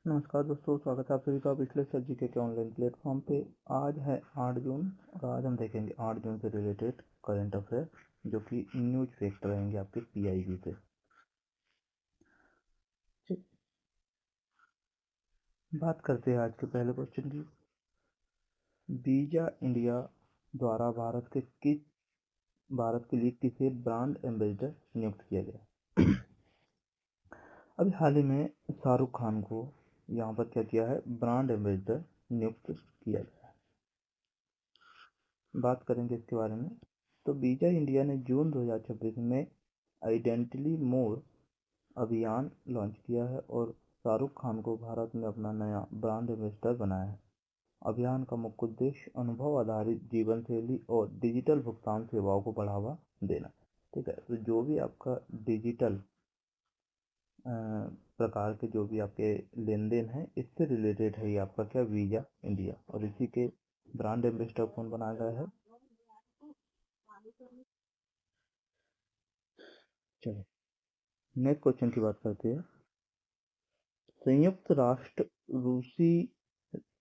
नमस्कार दोस्तों, स्वागत है आप सभी का पिछले सर जी के ऑनलाइन प्लेटफॉर्म पे। आज है 8 जून और आज हम देखेंगे 8 जून से रिलेटेड करंट अफेयर जो कि न्यूज फैक्ट रहेंगे आपके पीआईबी से। बात करते हैं आज के पहले क्वेश्चन की। वीजा इंडिया द्वारा भारत के लिए किसे ब्रांड एम्बेसडर नियुक्त किया गया? अभी हाल ही में शाहरुख खान को यहाँ पर क्या किया है, ब्रांड एम्बेसडर नियुक्त किया गया। बात करेंगे इसके बारे में। तो वीजा इंडिया ने जून 2026 में आइडेंटिटी मोर अभियान लॉन्च किया है और शाहरुख खान को भारत में अपना नया ब्रांड एम्बेसडर बनाया है। अभियान का मुख्य उद्देश्य अनुभव आधारित जीवन शैली और डिजिटल भुगतान सेवाओं को बढ़ावा देना। ठीक है, तो जो भी आपका डिजिटल प्रकार के जो भी आपके लेन देन है इससे रिलेटेड है ये आपका क्या, वीजा इंडिया। और इसी के ब्रांड एम्बेसडर कौन बनाया गया है? चलो नेक्स्ट क्वेश्चन की बात करते हैं। संयुक्त राष्ट्र रूसी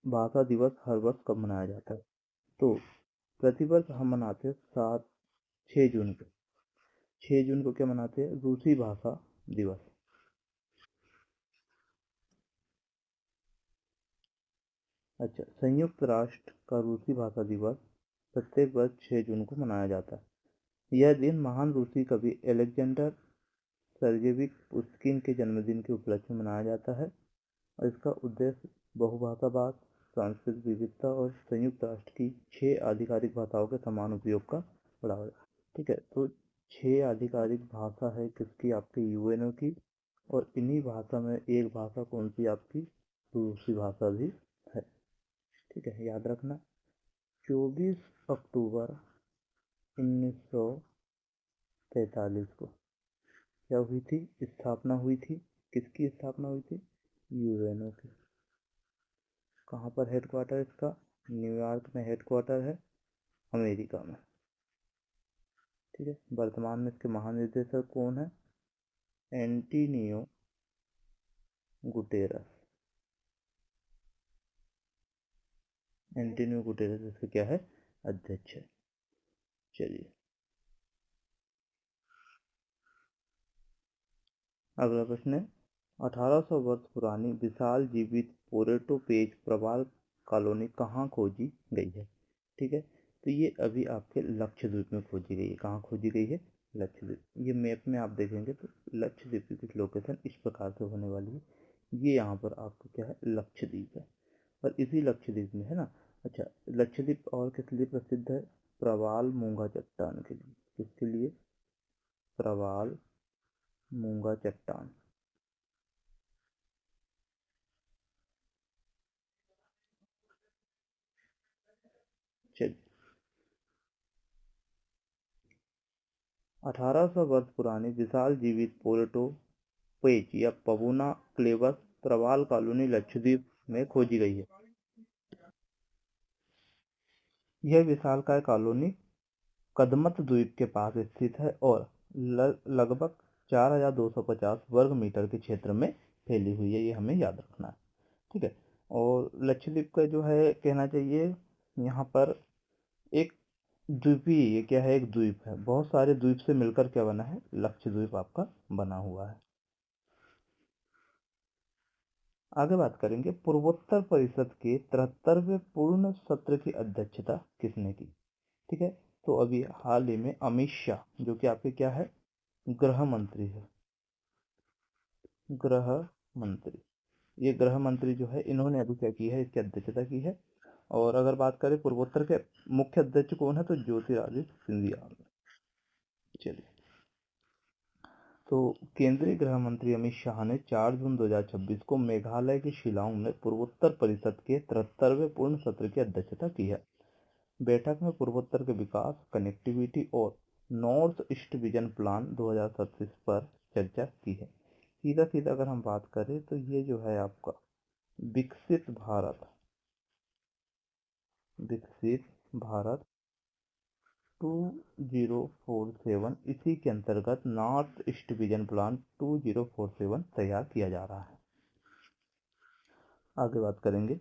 भाषा दिवस हर वर्ष कब मनाया जाता है? तो प्रतिवर्ष हम मनाते हैं 6 जून को। 6 जून को क्या मनाते हैं? रूसी भाषा दिवस। अच्छा, संयुक्त राष्ट्र का रूसी भाषा दिवस प्रत्येक वर्ष 6 जून को मनाया जाता है। यह दिन महान रूसी कवि अलेक्जेंडर सर्जेविच पुश्किन के जन्मदिन के उपलक्ष्य में मनाया जाता है और इसका उद्देश्य बहुभाषावाद, सांस्कृतिक विविधता और संयुक्त राष्ट्र की 6 आधिकारिक भाषाओं के समान उपयोग का बढ़ावा। ठीक है, तो 6 आधिकारिक भाषा है किसकी? आपकी यूएनओ की। और इन्हीं भाषा में एक भाषा कौन सी? आपकी रूसी भाषा भी है। ठीक है, याद रखना। 24 अक्टूबर 1943 को क्या हुई थी? स्थापना हुई थी। किसकी स्थापना हुई थी? यूएनओ की। कहाँ पर हेडक्वार्टर इसका? न्यूयॉर्क में हेडक्वार्टर है, अमेरिका में। ठीक है, वर्तमान में इसके महानिदेशक कौन है? Antonio Guterres. एंटोनियो गुटेरस इसके क्या है? अध्यक्ष है। चलिए अगला प्रश्न है। 1800 वर्ष पुरानी विशाल जीवित पोर्टो पेज प्रवाल कॉलोनी कहाँ खोजी गई है? ठीक है, तो ये अभी आपके लक्षद्वीप में खोजी गई है। कहाँ खोजी गई है? लक्षद्वीप। ये मैप में आप देखेंगे तो लक्षद्वीप की कुछ लोकेशन इस प्रकार से होने वाली है। ये यहाँ पर आपको क्या है? लक्षद्वीप है और इसी लक्षद्वीप में है ना। अच्छा, लक्षद्वीप और किस लिए प्रसिद्ध है? प्रवाल मूंगा चट्टान के लिए। किसके लिए? प्रवाल मूंगा चट्टान। चलिए 1800 वर्ष पुरानी विशाल जीवित पोर्टो पेच या पवुना क्लेवस प्रवाल कॉलोनी लक्षद्वीप में खोजी गई है। यह विशालकाय कॉलोनी कदमत द्वीप के पास स्थित है और लगभग 4250 वर्ग मीटर के क्षेत्र में फैली हुई है। ये हमें याद रखना है। ठीक है, और लक्षद्वीप का जो है कहना चाहिए यहाँ पर एक द्वीपीय, ये क्या है? एक द्वीप है। बहुत सारे द्वीप से मिलकर क्या बना है? लक्षद्वीप आपका बना हुआ है। आगे बात करेंगे, पूर्वोत्तर परिषद के 73वें पूर्ण सत्र की अध्यक्षता किसने की? ठीक है, तो अभी हाल ही में अमित शाह जो कि आपके क्या है? गृह मंत्री है। गृह मंत्री, ये गृह मंत्री जो है इन्होंने अभी क्या की है? इसकी अध्यक्षता की है। और अगर बात करें पूर्वोत्तर के मुख्य अध्यक्ष कौन है, तो ज्योतिरादित्य सिंधिया। चलिए, तो केंद्रीय गृह मंत्री अमित शाह ने 4 जून 2026 को मेघालय के शिलांग में पूर्वोत्तर परिषद के 73वें पूर्ण सत्र की अध्यक्षता की है। बैठक में पूर्वोत्तर के विकास, कनेक्टिविटी और नॉर्थ ईस्ट विजन प्लान 2037 पर चर्चा की है। सीधा सीधा अगर हम बात करें तो ये जो है आपका विकसित भारत, विकसित भारत 2047, इसी के अंतर्गत नॉर्थ ईस्ट विजन प्लान 2047 तैयार किया जा रहा है। आगे बात करेंगे,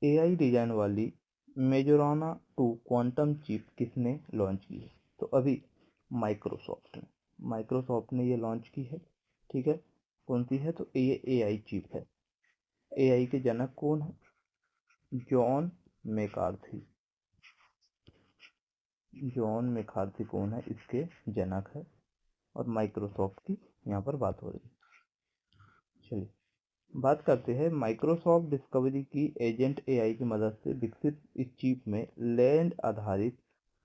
एआई डिजाइन वाली मेजोराना 2 क्वांटम चिप किसने लॉन्च की है? तो अभी माइक्रोसॉफ्ट ने ये लॉन्च की है। ठीक है, कौन सी है? तो ये एआई चिप है। एआई के जनक कौन है? John McCarthy. जॉन मैकार्थी कौन है? इसके जनक है, और माइक्रोसॉफ्ट की यहाँ पर बात हो रही है। चलिए बात करते हैं, माइक्रोसॉफ्ट डिस्कवरी की एजेंट एआई की मदद से विकसित इस चिप में लैंड आधारित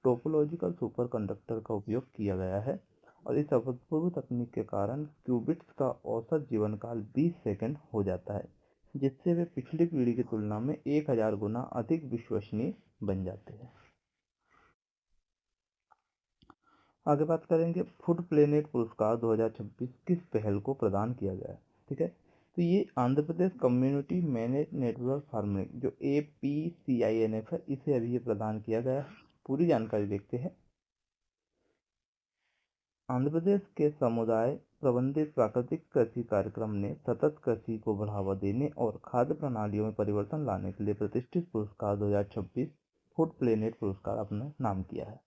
टोपोलॉजिकल सुपरकंडक्टर का उपयोग किया गया है, और इस अभूतपूर्व तकनीक के कारण क्यूबिट्स का औसत जीवन काल 20 सेकंड हो जाता है, जिससे वे पिछली पीढ़ी की तुलना में 1000 गुना अधिक विश्वसनीय बन जाते हैं। आगे बात करेंगे, फूड प्लेनेट पुरस्कार 2026 किस पहल को प्रदान किया गया है? ठीक है, तो ये Andhra Pradesh community manage network farming जो APCINF है, इसे अभी ये प्रदान किया गया है। पूरी जानकारी देखते हैं। आंध्र प्रदेश के समुदाय प्रबंधित प्राकृतिक कृषि कार्यक्रम ने सतत कृषि को बढ़ावा देने और खाद्य प्रणालियों में परिवर्तन लाने के लिए प्रतिष्ठित पुरस्कार 2026 फूड प्लेनेट पुरस्कार अपना नाम किया है।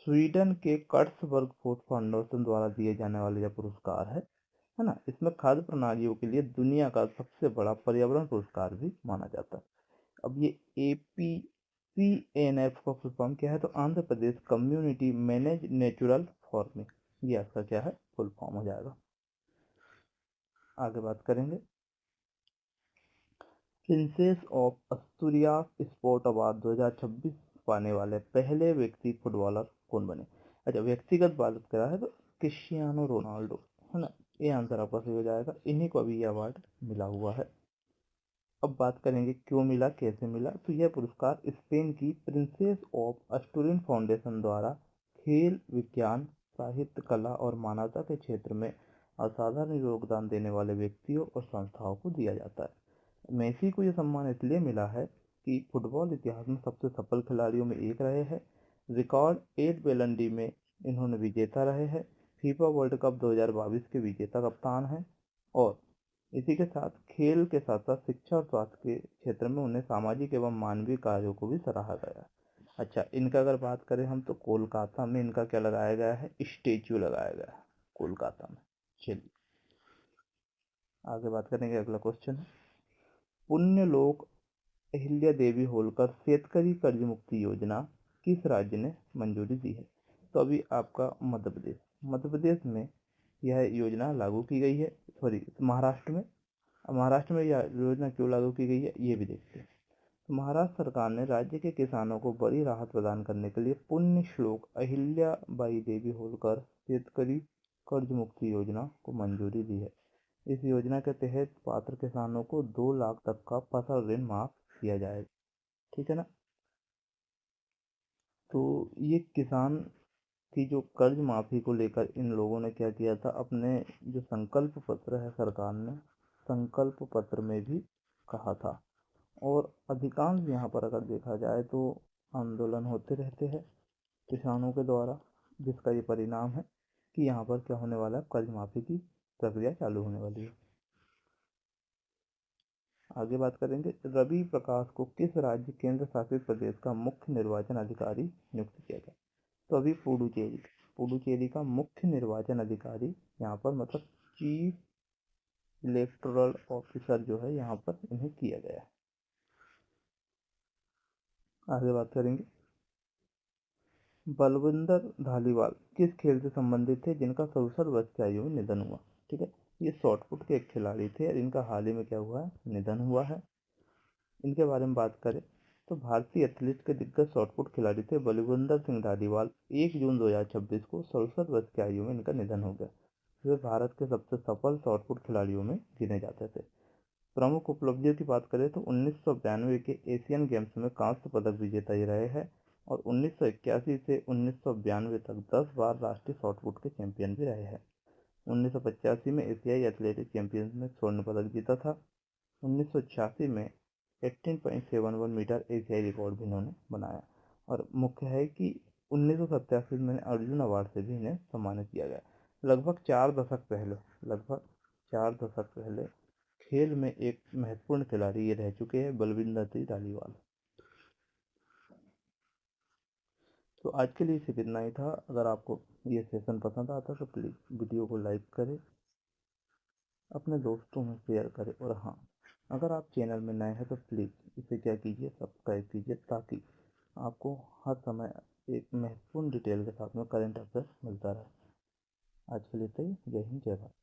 स्वीडन के कर्ट्सबर्ग फूड फाउंडेशन द्वारा दिए जाने वाले यह पुरस्कार है ना, इसमें खाद्य प्रणालियों के लिए दुनिया का सबसे बड़ा पर्यावरण पुरस्कार भी माना जाता है। अब ये APCNF का फुल फॉर्म क्या है? तो Andhra Pradesh community manage natural farming, ये आपका क्या है? फुल फॉर्म हो जाएगा। आगे बात करेंगे, princess of Asturias sport award 2026 पाने वाले पहले व्यक्ति फुटबॉलर कौन बने? अच्छा, व्यक्तिगत बात करा है तो क्रिस्टियानो रोनाल्डो, है ना, ये आंसर आपका सही हो जाएगा। इन्हीं को अभी ये अवार्ड मिला हुआ है। अब बात करेंगे क्यों मिला, कैसे मिला। तो यह पुरस्कार स्पेन की प्रिंसेस ऑफ अस्टूरियन फाउंडेशन द्वारा खेल, विज्ञान, साहित्य, कला और मानवता के क्षेत्र में असाधारण योगदान देने वाले व्यक्तियों और संस्थाओं को दिया जाता है। मेसी को यह सम्मान इसलिए मिला है कि फुटबॉल इतिहास में सबसे सफल खिलाड़ियों में एक रहे हैं। रिकॉर्ड 8 बैलन डी में इन्होंने विजेता रहे हैं। फीफा वर्ल्ड कप 2022 के विजेता कप्तान हैं, और इसी के साथ खेल के साथ साथ शिक्षा और स्वास्थ्य के क्षेत्र में उन्हें सामाजिक एवं मानवीय कार्यों को भी सराहा गया। अच्छा, इनका अगर बात करें हम, तो कोलकाता में इनका क्या लगाया गया है? स्टेच्यू लगाया गया है कोलकाता में। चलिए आगे बात करेंगे, अगला क्वेश्चन है, पुण्यलोक अहिल्या देवी होलकर शेतकरी कर्ज मुक्ति योजना किस राज्य ने मंजूरी दी है? तो अभी आपका मध्य प्रदेश में यह योजना लागू की गई है। सॉरी, महाराष्ट्र में। महाराष्ट्र में यह योजना क्यों लागू की गई है, ये भी देखते हैं। तो महाराष्ट्र सरकार ने राज्य के किसानों को बड़ी राहत प्रदान करने के लिए पुण्य श्लोक अहिल्या बाई देवी होलकर शेतकरी कर्ज मुक्ति योजना को मंजूरी दी है। इस योजना के तहत पात्र किसानों को 2 लाख तक का फसल ऋण माफ किया जाएगा। ठीक है ना। तो ये किसान की जो कर्ज माफी को लेकर इन लोगों ने क्या किया था, अपने जो संकल्प पत्र है सरकार ने संकल्प पत्र में भी कहा था। और अधिकांश यहाँ पर अगर देखा जाए तो आंदोलन होते रहते हैं किसानों के द्वारा, जिसका ये परिणाम है कि यहाँ पर क्या होने वाला है, कर्ज माफी की प्रक्रिया चालू होने वाली है। आगे बात करेंगे, रवि प्रकाश को किस राज्य केंद्र शासित प्रदेश का मुख्य निर्वाचन अधिकारी नियुक्त किया गया? तो अभी पुडुचेरी का मुख्य निर्वाचन अधिकारी यहाँ पर, मतलब चीफ इलेक्टोरल ऑफिसर जो है, यहाँ पर इन्हें किया गया है। आगे बात करेंगे, बलविंदर धालीवाल किस खेल से संबंधित थे जिनका 67 वर्ष की आयु में निधन हुआ? ठीक है, ये शॉटपुट के एक खिलाड़ी थे और इनका हाल ही में क्या हुआ है? निधन हुआ है। इनके बारे में बात करें तो भारतीय एथलीट के दिग्गज शॉटपुट खिलाड़ी थे बलविंदर सिंह धालीवाल। 1 जून 2026 को 67 वर्ष की आयु में इनका निधन हो गया। वे भारत के सबसे सफल शॉटपुट खिलाड़ियों में गिने जाते थे। प्रमुख उपलब्धियों की बात करें तो 1992 के एशियन गेम्स में कांस्य पदक विजेता ही रहे हैं, और 1981 से 1992 तक 10 बार राष्ट्रीय शॉटपुट के चैंपियन भी रहे हैं। 1985 में एशियाई एथलेटिक चैंपियंस में स्वर्ण पदक जीता था। 1986 में 18.71 मीटर एशियाई रिकॉर्ड भी इन्होंने बनाया। और मुख्य है कि 1987 में अर्जुन अवार्ड से भी इन्हें सम्मानित किया गया। लगभग 4 दशक पहले खेल में एक महत्वपूर्ण खिलाड़ी ये रह चुके हैं बलविंदर सिंह धालीवाल। तो आज के लिए सिर्फ इतना ही था। अगर आपको ये सेशन पसंद आता तो प्लीज़ वीडियो को लाइक करें, अपने दोस्तों में शेयर करें, और हाँ, अगर आप चैनल में नए हैं तो प्लीज़ इसे क्या कीजिए, सब्सक्राइब कीजिए, ताकि आपको हर समय एक महत्वपूर्ण डिटेल के साथ में करंट अफेयर मिलता रहे। आज के लिए तो जय हिंद, जय भारत।